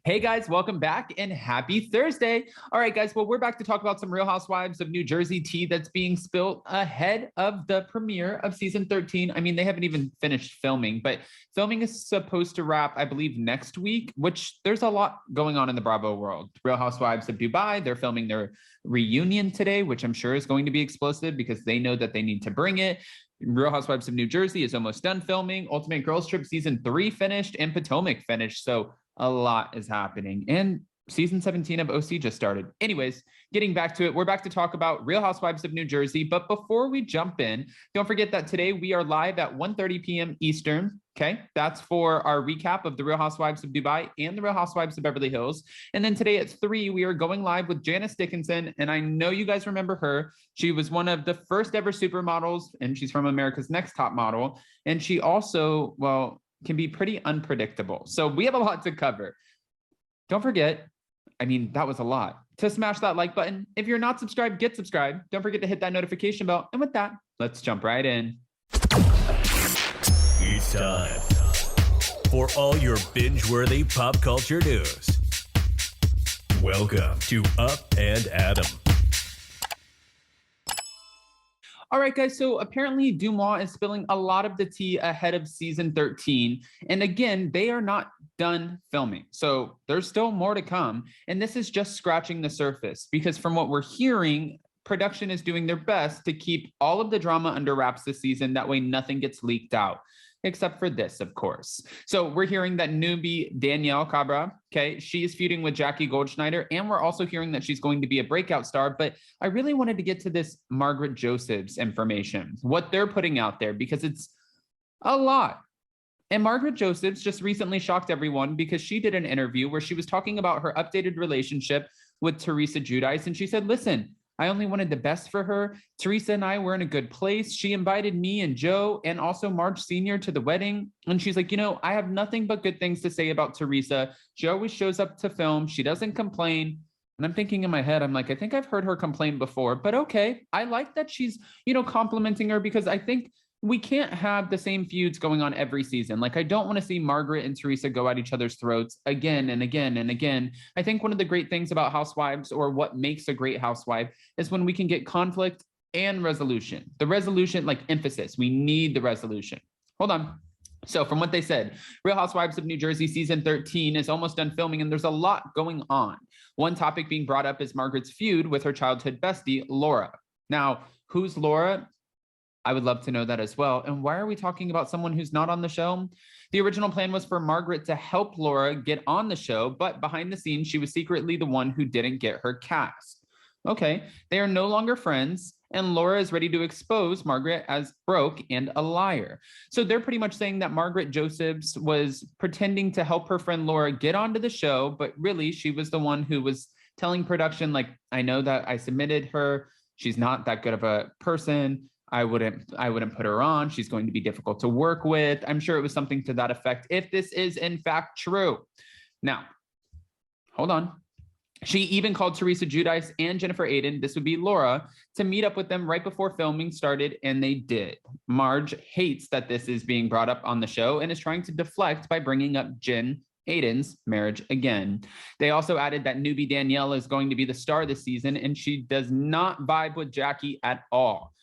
Hey guys, welcome back and happy Thursday. All right, guys, well, we're back to talk about some Real Housewives of New Jersey tea that's being spilled ahead of the premiere of season 13. I mean, they haven't even finished filming, but filming is supposed to wrap, I believe, next week, which there's a lot going on in the Bravo world. Real Housewives of Dubai, they're filming their reunion today, which I'm sure is going to be explosive because they know that they need to bring it. Real Housewives of New Jersey is almost done filming. Ultimate Girls Trip season 3 finished and Potomac finished. So a lot is happening. And season 17 of OC just started. Anyways, getting back to it, we're back to talk about Real Housewives of New Jersey. But before we jump in, don't forget that today we are live at 1:30 p.m. Eastern. Okay, that's for our recap of the Real Housewives of Dubai and the Real Housewives of Beverly Hills. And then today at 3, we are going live with Janice Dickinson. And I know you guys remember her. She was one of the first ever supermodels, and she's from America's Next Top Model. And she also, well, can be pretty unpredictable. So we have a lot to cover. Don't forget, I mean, that was a lot. To smash that like button. If you're not subscribed, get subscribed. Don't forget to hit that notification bell. And with that, let's jump right in. It's time for all your binge-worthy pop culture news. Welcome to Up and Adam. All right, guys, so apparently DeuxMoi is spilling a lot of the tea ahead of season 13. And again, they are not done filming. So there's still more to come. And this is just scratching the surface because from what we're hearing, production is doing their best to keep all of the drama under wraps this season. That way nothing gets leaked out. Except for this, of course. So we're hearing that newbie Danielle Cabra, okay, she is feuding with Jackie Goldschneider, and we're also hearing that she's going to be a breakout star. But I really wanted to get to this Margaret Josephs information, what they're putting out there, because it's a lot. And Margaret Josephs just recently shocked everyone because she did an interview where she was talking about her updated relationship with Teresa Giudice, and she said, listen, I only wanted the best for her. Teresa and I were in a good place. She invited me and Joe and also Marge Sr. to the wedding. And she's like, you know, I have nothing but good things to say about Teresa. She always shows up to film. She doesn't complain. And I'm thinking in my head, I'm like, I think I've heard her complain before, but okay. I like that she's, you know, complimenting her because I think we can't have the same feuds going on every season. Like, I don't want to see Margaret and Teresa go at each other's throats again and again and again. I think one of the great things about housewives, or what makes a great housewife, is when we can get conflict and resolution. The resolution, like emphasis, we need the resolution. Hold on. So from what they said, Real Housewives of New Jersey season 13 is almost done filming and there's a lot going on. One topic being brought up is Margaret's feud with her childhood bestie, Laura. Now, who's Laura? I would love to know that as well. And why are we talking about someone who's not on the show? The original plan was for Margaret to help Laura get on the show, but behind the scenes, she was secretly the one who didn't get her cast. Okay, they are no longer friends, and Laura is ready to expose Margaret as broke and a liar. So they're pretty much saying that Margaret Josephs was pretending to help her friend Laura get onto the show, but really she was the one who was telling production, like, I know that I submitted her. She's not that good of a person. I wouldn't put her on. She's going to be difficult to work with. I'm sure it was something to that effect, if this is in fact true. Now, hold on. She even called Teresa Giudice and Jennifer Aydin, this would be Laura, to meet up with them right before filming started, and they did. Marge hates that this is being brought up on the show and is trying to deflect by bringing up Jen Aydin's marriage again. They also added that newbie Danielle is going to be the star this season, and she does not vibe with Jackie at all.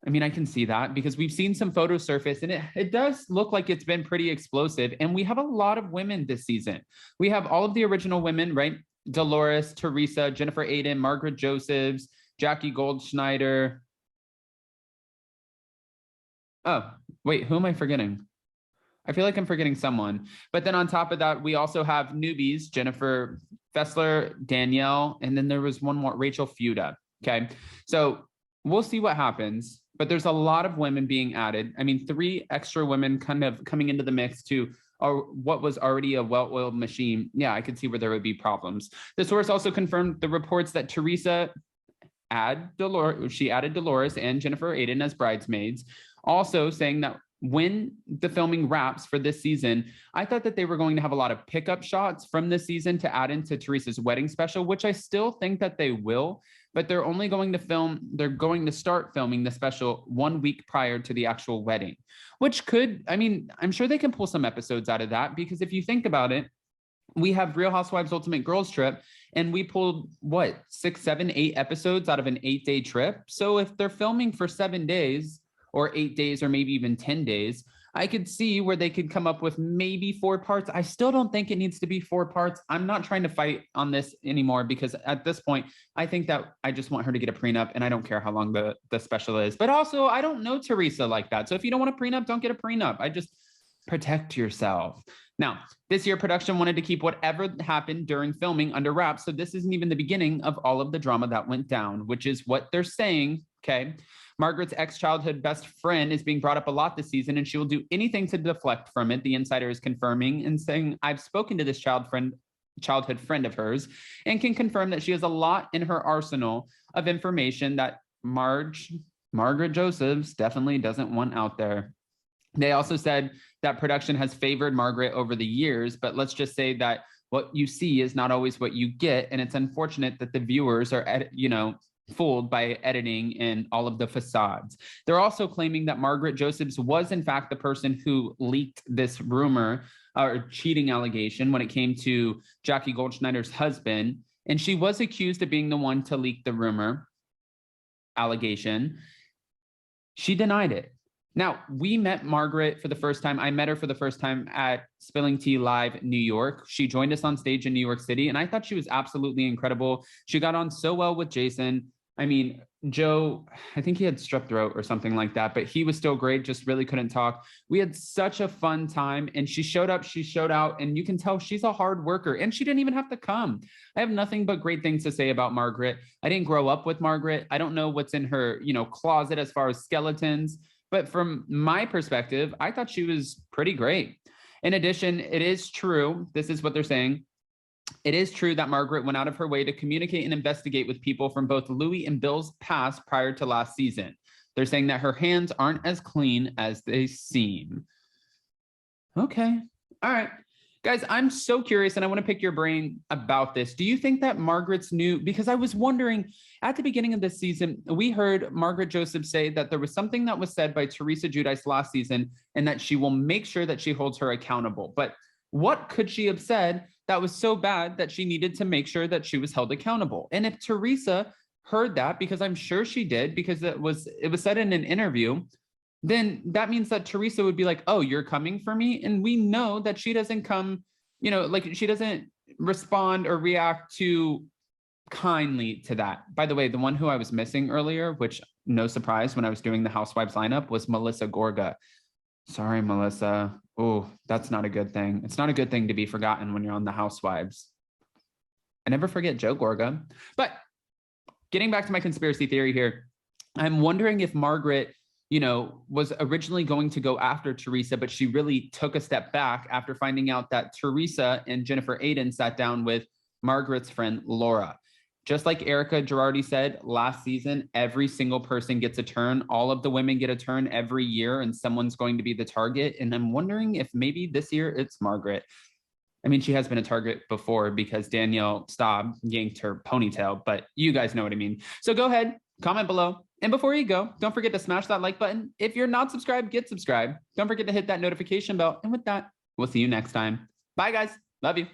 I mean, I can see that because we've seen some photos surface and it does look like it's been pretty explosive. And we have a lot of women this season. We have all of the original women, right? Dolores, Teresa, Jennifer Aydin, Margaret Josephs, Jackie Goldschneider. Oh, wait, who am I forgetting? I feel like I'm forgetting someone. But then on top of that, we also have newbies, Jennifer Fessler, Danielle, and then there was one more, Rachel Fuda. Okay, so we'll see what happens. But there's a lot of women being added. I mean, 3 extra women kind of coming into the mix to what was already a well-oiled machine. Yeah, I could see where there would be problems. The source also confirmed the reports that Teresa added Dolores and Jennifer Aydin as bridesmaids, also saying that when the filming wraps for this season, I thought that they were going to have a lot of pickup shots from this season to add into Teresa's wedding special, which I still think that they will, but they're going to start filming the special 1 week prior to the actual wedding, which could, I mean, I'm sure they can pull some episodes out of that, because if you think about it, we have Real Housewives Ultimate Girls Trip, and we pulled what, 6, 7, 8 episodes out of an 8-day trip. So if they're filming for 7 days or 8 days or maybe even 10 days, I could see where they could come up with maybe 4 parts. I still don't think it needs to be 4 parts. I'm not trying to fight on this anymore, because at this point, I think that I just want her to get a prenup, and I don't care how long the special is. But also, I don't know Teresa like that. So if you don't want a prenup, don't get a prenup. I just protect yourself. Now, this year, production wanted to keep whatever happened during filming under wraps. So this isn't even the beginning of all of the drama that went down, which is what they're saying, okay? Margaret's ex-childhood best friend is being brought up a lot this season, and she will do anything to deflect from it. The insider is confirming and saying, I've spoken to this childhood friend of hers and can confirm that she has a lot in her arsenal of information that Margaret Josephs definitely doesn't want out there. They also said that production has favored Margaret over the years, but let's just say that what you see is not always what you get. And it's unfortunate that the viewers are, fooled by editing and all of the facades. They're also claiming that Margaret Josephs was in fact the person who leaked this rumor or cheating allegation when it came to Jackie Goldschneider's husband. And she was accused of being the one to leak the rumor allegation. She denied it. Now, we met Margaret for the first time. I met her for the first time at Spilling Tea Live New York. She joined us on stage in New York City, and I thought she was absolutely incredible. She got on so well with Jason. I mean, Joe, I think he had strep throat or something like that, but he was still great, just really couldn't talk. We had such a fun time, and she showed up, she showed out, and you can tell she's a hard worker, and she didn't even have to come. I have nothing but great things to say about Margaret. I didn't grow up with Margaret. I don't know what's in her, closet as far as skeletons, but from my perspective, I thought she was pretty great. In addition, it is true, this is what they're saying, it is true that Margaret went out of her way to communicate and investigate with people from both Louis and Bill's past prior to last season. They're saying that her hands aren't as clean as they seem. Okay. All right. Guys, I'm so curious, and I want to pick your brain about this. Do you think that Margaret's new, because I was wondering at the beginning of this season, we heard Margaret Joseph say that there was something that was said by Teresa Giudice last season, and that she will make sure that she holds her accountable. But what could she have said that was so bad that she needed to make sure that she was held accountable? And if Teresa heard that, because I'm sure she did, because it was said in an interview, then that means that Teresa would be like, oh, you're coming for me? And we know that she doesn't come, she doesn't respond or react too kindly to that. By the way, the one who I was missing earlier, which no surprise when I was doing the Housewives lineup, was Melissa Gorga. Sorry, Melissa. Oh, that's not a good thing. It's not a good thing to be forgotten when you're on the Housewives. I never forget Joe Gorga. But getting back to my conspiracy theory here, I'm wondering if Margaret, was originally going to go after Teresa, but she really took a step back after finding out that Teresa and Jennifer Aydin sat down with Margaret's friend, Laura. Just like Erica Girardi said last season, every single person gets a turn. All of the women get a turn every year, and someone's going to be the target. And I'm wondering if maybe this year it's Margaret. I mean, she has been a target before because Danielle Staub yanked her ponytail, but you guys know what I mean. So go ahead, comment below. And before you go, don't forget to smash that like button. If you're not subscribed, get subscribed. Don't forget to hit that notification bell. And with that, we'll see you next time. Bye, guys. Love you.